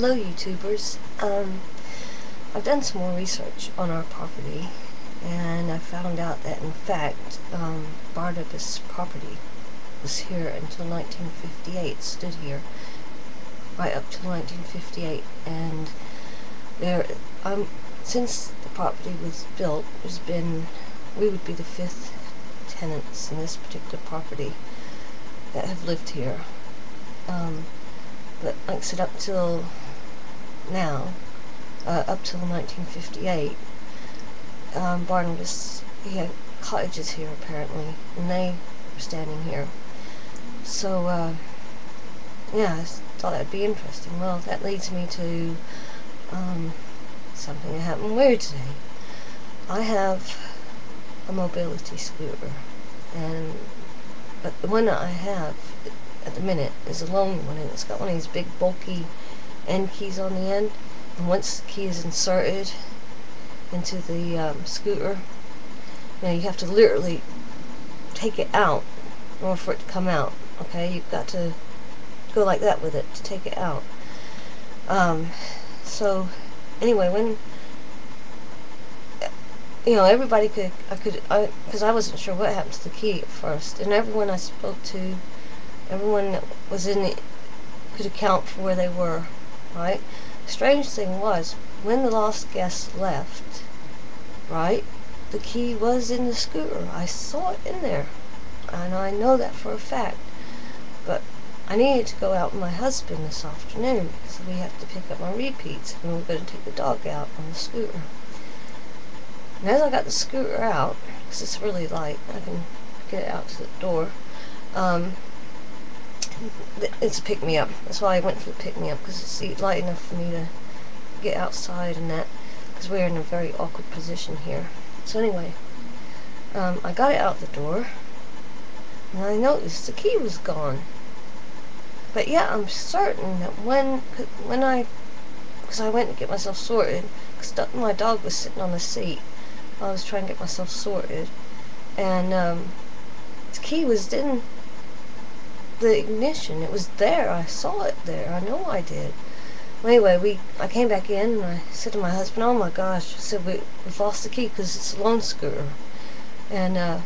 Hello YouTubers. I've done some more research on our property, and I found out that in fact Barnabas' property was here until 1958, stood here right up till 1958, and there since the property was built, we would be the 5th tenants in this particular property that have lived here. But like I said, up till now, up till 1958, Barnabas, he had cottages here apparently, and they were standing here. So, yeah, I thought that'd be interesting. Well, that leads me to something that happened weird today. I have a mobility scooter, but the one that I have at the minute is a loan one, and it's got one of these big bulky end keys on the end, and once the key is inserted into the scooter, you have to literally take it out in order for it to come out. Okay, you've got to go like that with it to take it out. So anyway, when everybody because I wasn't sure what happened to the key at first, and everyone I spoke to, everyone that was in it could account for where they were, right? The strange thing was, when the last guest left, right, the key was in the scooter. I saw it in there, and I know that for a fact. But I needed to go out with my husband this afternoon, because we have to pick up my repeats, and we're going to take the dog out on the scooter. And as I got the scooter out, because it's really light, I can get it out to the door, it's a pick-me-up. That's why I went for the pick-me-up, because it's light enough for me to get outside and that, because we're in a very awkward position here. So anyway, I got it out the door, and I noticed the key was gone. But yeah, I'm certain that because I went to get myself sorted, because my dog was sitting on the seat, I was trying to get myself sorted, and the key was in the ignition. It was there. I saw it there. I know I did. Well, anyway, I came back in, and I said to my husband, "Oh my gosh," I said, we've lost the key, because it's a loan scooter. And I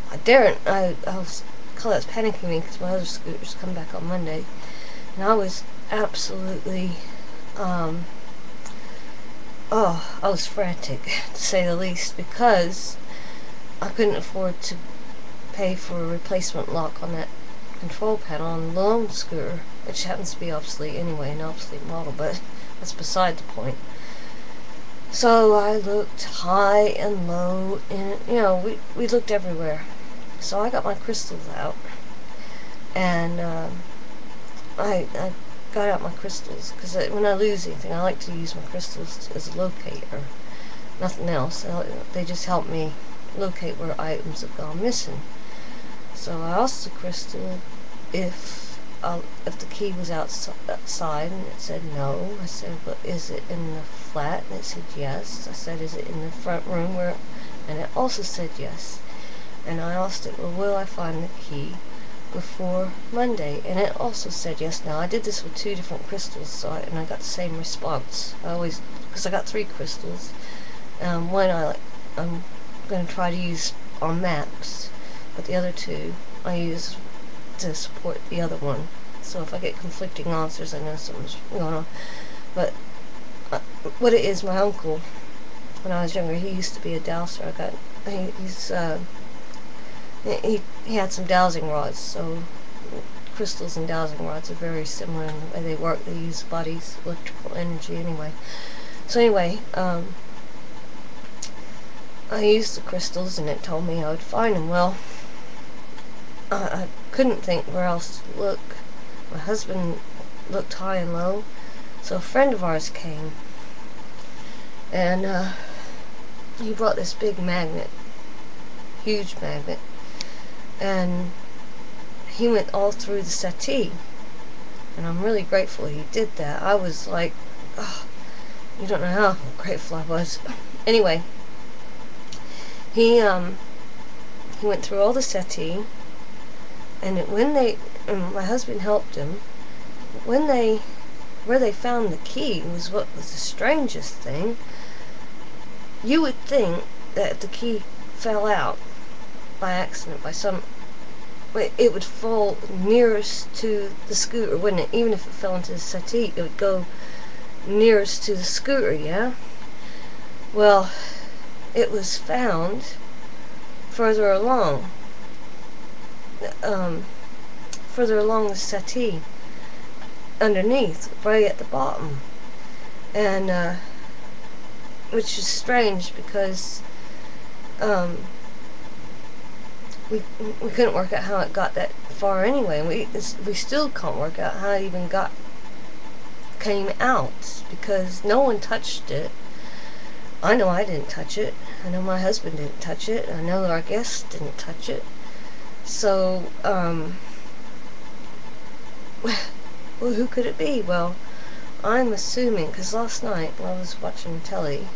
was panicking me, because my other scooter's come back on Monday, and I was absolutely I was frantic, to say the least, because I couldn't afford to pay for a replacement lock on that control panel on the loan scooter, which happens to be obsolete anyway, an obsolete model, but that's beside the point. So I looked high and low, and we looked everywhere. So I got my crystals out, and I got out my crystals, because when I lose anything, I like to use my crystals as a locator, nothing else. They just help me locate where items have gone missing. So I asked the crystal if the key was outside, and it said no. I said, "But is it in the flat?" And it said yes. I said, "Is it in the front room where?" And it also said yes. And I asked it, "Well, will I find the key before Monday?" And it also said yes. Now I did this with 2 different crystals, and I got the same response. Because I got 3 crystals. One I'm going to try to use on max, but the other 2 I use to support the other one. So if I get conflicting answers, I know something's going on. But what it is, my uncle, when I was younger, he used to be a dowser. He had some dowsing rods, so crystals and dowsing rods are very similar in the way they work. They use the body's electrical energy anyway. So anyway, I used the crystals, and it told me I would find them. Well, I couldn't think where else to look. My husband looked high and low, so a friend of ours came, and he brought this big magnet, huge magnet, and he went all through the settee, and I'm really grateful he did that. I was like, oh, you don't know how grateful I was. Anyway, he went through all the settee, and my husband helped him. When where they found the key was what was the strangest thing. You would think that if the key fell out by accident, by some, it would fall nearest to the scooter, wouldn't it? Even if it fell into the settee, it would go nearest to the scooter, yeah? Well, it was found further along, further along the settee, underneath, right at the bottom. And, which is strange because, we couldn't work out how it got that far anyway. We still can't work out how it even came out, because no one touched it. I know I didn't touch it. I know my husband didn't touch it. I know our guests didn't touch it. So, well, who could it be? Well, I'm assuming, because last night when I was watching telly,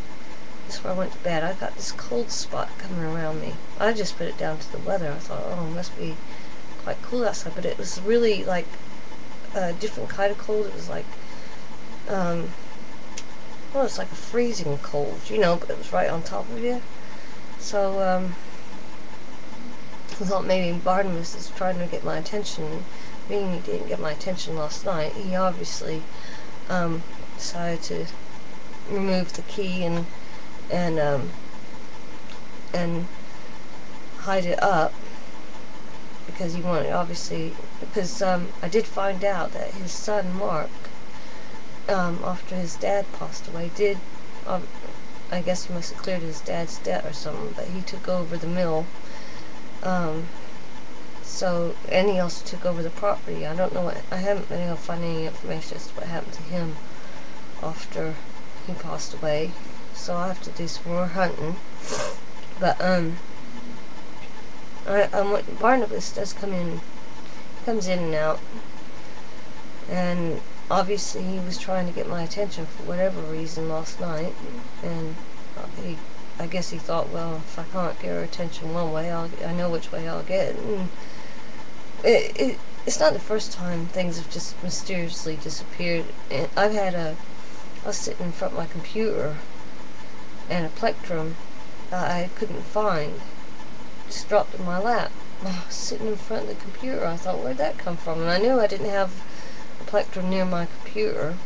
before I went to bed, I got this cold spot coming around me. I just put it down to the weather. I thought, oh, it must be quite cool outside, but it was really like a different kind of cold. It was like, well, it's like a freezing cold, you know, but it was right on top of you. So, I thought maybe Barnabas is trying to get my attention. Being he didn't get my attention last night, he obviously decided to remove the key and hide it up, because he wanted, obviously, because I did find out that his son Mark, after his dad passed away, did, I guess he must have cleared his dad's debt or something, but he took over the mill, so, and he also took over the property. I don't know what, I haven't been able to find any information as to what happened to him after he passed away, so I'll have to do some more hunting. But Barnabas does come in, comes in and out, and obviously he was trying to get my attention for whatever reason last night, and I guess he thought, well, if I can't get her attention one way, I know which way I'll get. And it's not the first time things have just mysteriously disappeared. And I was sitting in front of my computer, and a plectrum I couldn't find just dropped in my lap. I was sitting in front of the computer. I thought, where'd that come from? And I knew I didn't have a plectrum near my computer.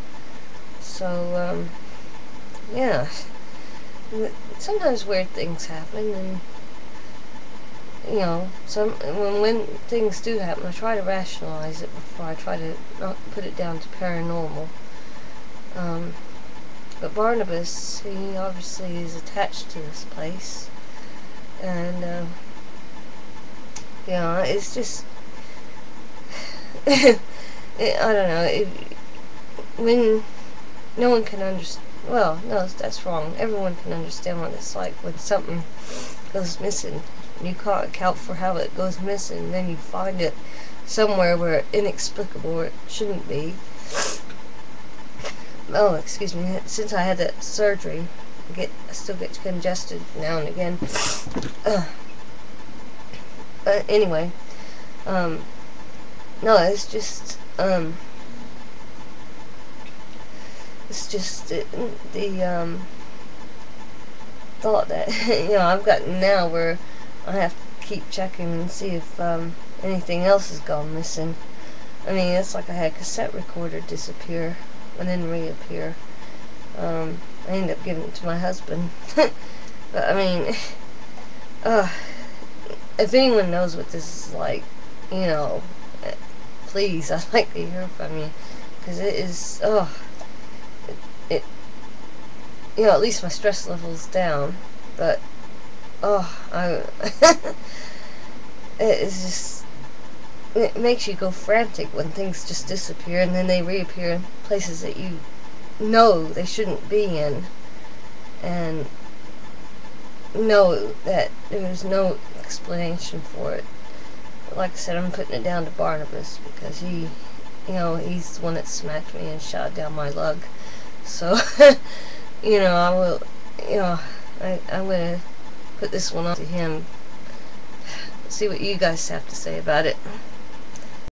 So, yeah. Sometimes weird things happen, and you know, when things do happen, I try to rationalize it before I try to not put it down to paranormal. But Barnabas, he obviously is attached to this place, and yeah, it's just I don't know. When no one can understand. Well, no, that's wrong. Everyone can understand what it's like when something goes missing. You can't account for how it goes missing, then you find it somewhere where it's inexplicable, where it shouldn't be. Oh, excuse me. Since I had that surgery, I still get congested now and again. Anyway, no, it's just the thought that you know, I've gotten now where I have to keep checking and see if anything else has gone missing. I mean, it's like I had a cassette recorder disappear and then reappear. I ended up giving it to my husband. But I mean, if anyone knows what this is like, you know, please, I'd like to hear from you, because it is, it you know, at least my stress level's down, but it's just, it makes you go frantic when things just disappear and then they reappear in places that you know they shouldn't be in, and know that there's no explanation for it. But like I said, I'm putting it down to Barnabas, because he, you know, he's the one that smacked me and shot down my lug. So, you know, I will, you know, I'm going to put this one on to him. See what you guys have to say about it.